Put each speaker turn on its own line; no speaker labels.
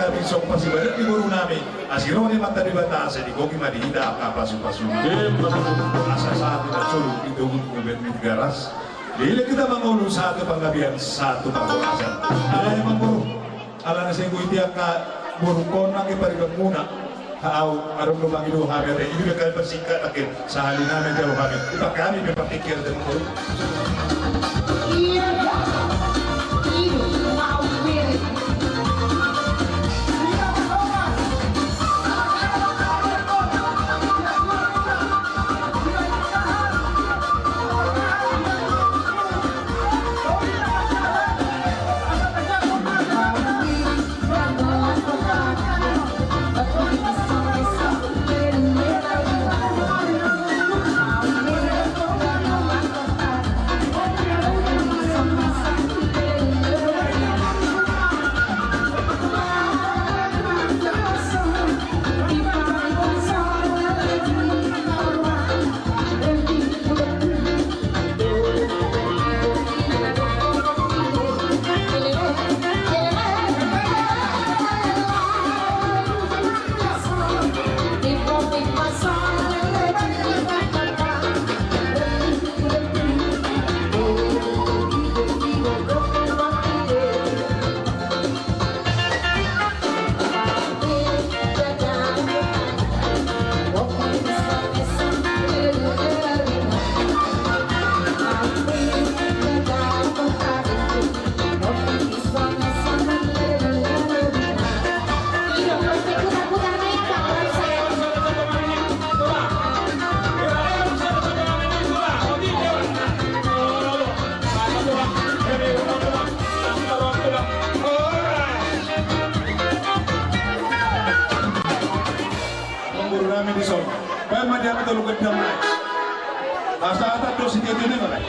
kami sok pasi balik di guru nami asiro ni mata di batas di koki madida apa pasu-pasu asa satu dan suruh itu ngebet mit garas bila kita mengulung satu penggabian satu pengulasan ala yang mengurung ala nasi ku itiak ka burung konang iparigang muna Hau, arong lumang ilo kami at hindi na kayo pasingkat akin sa halin namin kayo kami. Iba kami may pakikir din mo. Kami di sana, kaya madi ako tulungan naman. Asa atat ko si Tito nila.